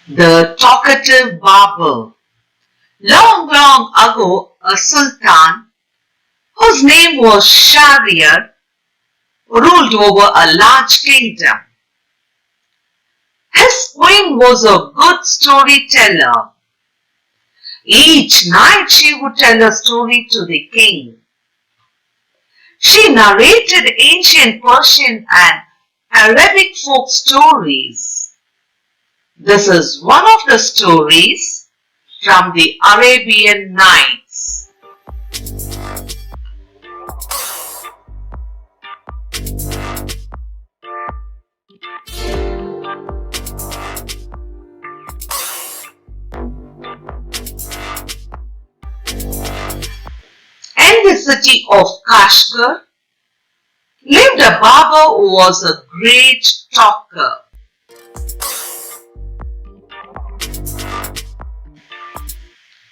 The Talkative Barber. Long ago, a sultan, whose name was Shahryar, ruled over a large kingdom. His queen was a good storyteller. Each night she would tell a story to the king. She narrated ancient Persian and Arabic folk stories. This is one of the stories from the Arabian Nights. In the city of Kashgar lived a barber who was a great talker.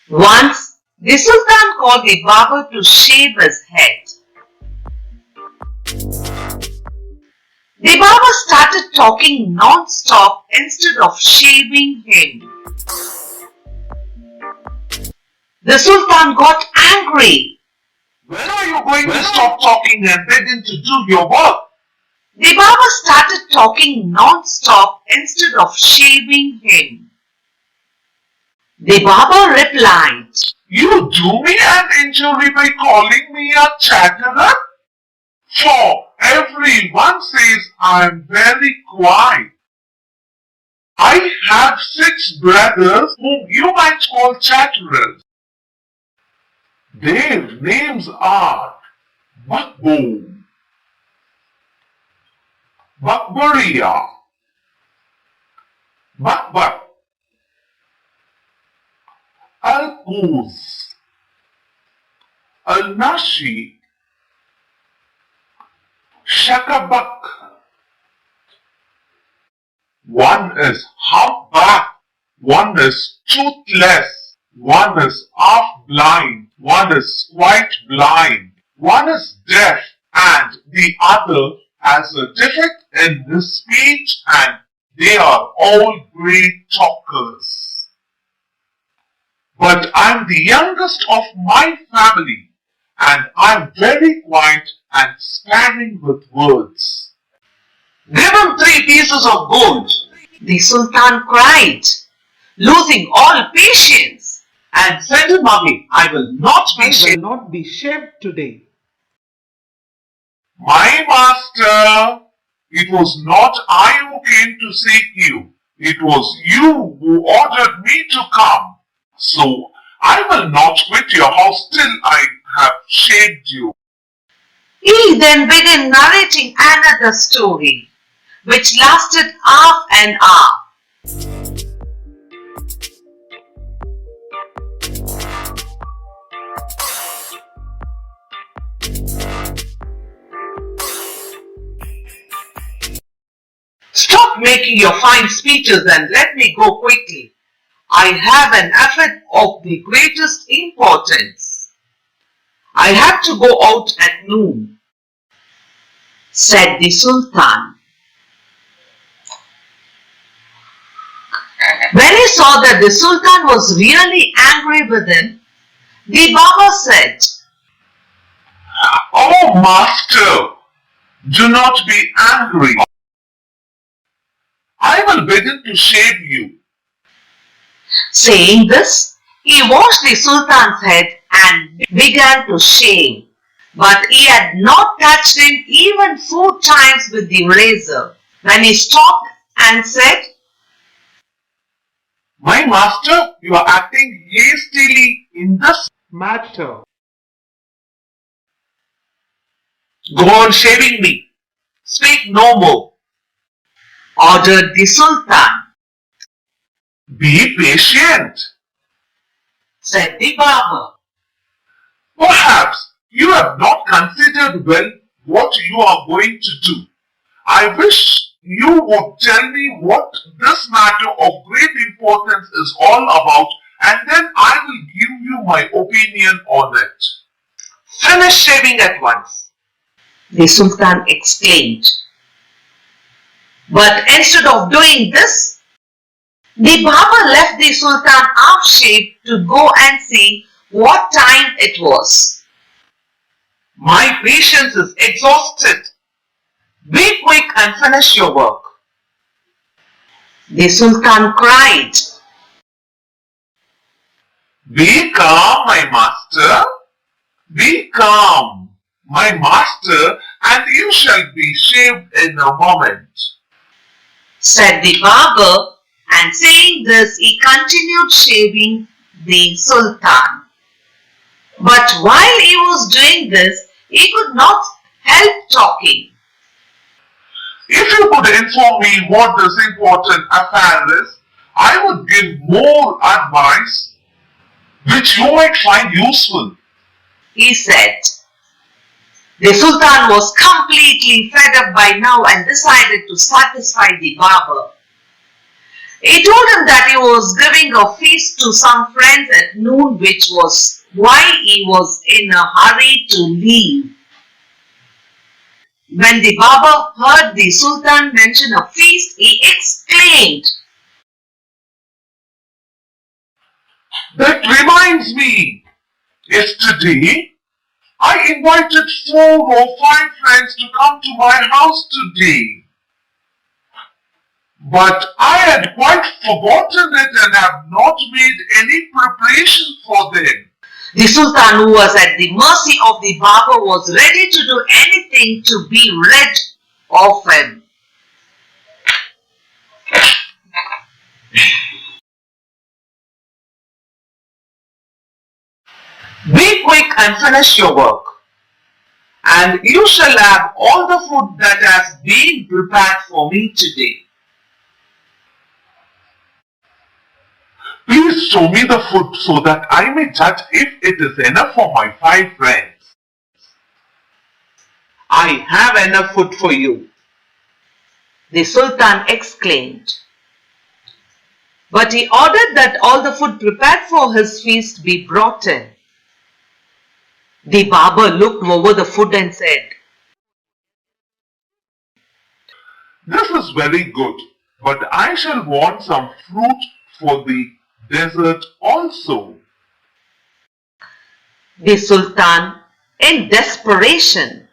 Once, the sultan called the barber to shave his head. The barber started talking non-stop instead of shaving him. The sultan got angry. When are you going to stop talking and begin to do your work? The barber started talking non-stop instead of shaving him. The barber replied, You do me an injury by calling me a chatterer? For everyone says I am very quiet. I have 6 brothers whom you might call chatterers. Their names are Bakbo, Bakbariya, Bakbak, Al-Quz, Al-Nashi, Shakabak. One is humpback, one is toothless, one is half blind, one is quite blind, one is deaf, and the other has a defect in his speech, and they are all great talkers. But I am the youngest of my family, and I am very quiet and sparing with words. Give him 3 pieces of gold. The sultan cried, losing all patience, and send him away. I will not be shaved today. My master, it was not I who came to seek you. It was you who ordered me to come. So I will not quit your house till I have shaved you. He then began narrating another story, which lasted half an hour. Stop making your fine speeches and let me go quickly. I have an affair of the greatest importance. I have to go out at noon, said the sultan. When he saw that the sultan was really angry with him, the barber said, Oh master, do not be angry. I will begin to shave you. Saying this, he washed the sultan's head and began to shave. But he had not touched him even 4 times with the razor. When he stopped and said, My master, you are acting hastily in this matter. Go on shaving me. Speak no more, ordered the sultan. Be patient, said the barber. Perhaps you have not considered well what you are going to do. I wish you would tell me what this matter of great importance is all about, and then I will give you my opinion on it. Finish shaving at once, the sultan exclaimed. But instead of doing this, the barber left the sultan half-shaved to go and see what time it was. My patience is exhausted. Be quick and finish your work. The sultan cried. Be calm, my master. Be calm, my master, and you shall be shaved in a moment, said the barber, and saying this he continued shaving the sultan. But while he was doing this, he could not help talking. If you could inform me what this important affair is, I would give more advice which you might find useful, he said. The sultan was completely fed up by now and decided to satisfy the barber. He told him that he was giving a feast to some friends at noon, which was why he was in a hurry to leave. When the barber heard the sultan mention a feast, he exclaimed, That reminds me, yesterday I invited 4 or 5 friends to come to my house today. But I had quite forgotten it and have not made any preparation for them. The sultan, who was at the mercy of the barber, was ready to do anything to be rid of him. Be quick and finish your work, and you shall have all the food that has been prepared for me today. Please show me the food so that I may judge if it is enough for my 5 friends. I have enough food for you, the sultan exclaimed. But he ordered that all the food prepared for his feast be brought in. The barber looked over the food and said, This is very good, but I shall want some fruit for the dessert also. The sultan, in desperation,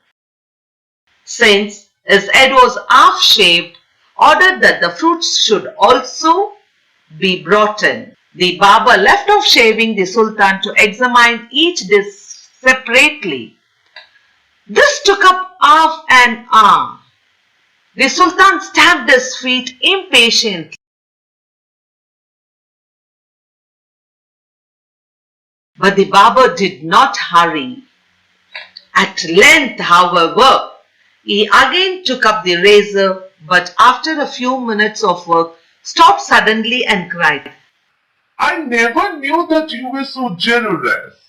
since his head was half shaved, ordered that the fruits should also be brought in. The barber left off shaving the sultan to examine each dish separately. This took up half an hour. The sultan stamped his feet impatiently. But the barber did not hurry. At length, however, he again took up the razor, but after a few minutes of work, stopped suddenly and cried, I never knew that you were so generous.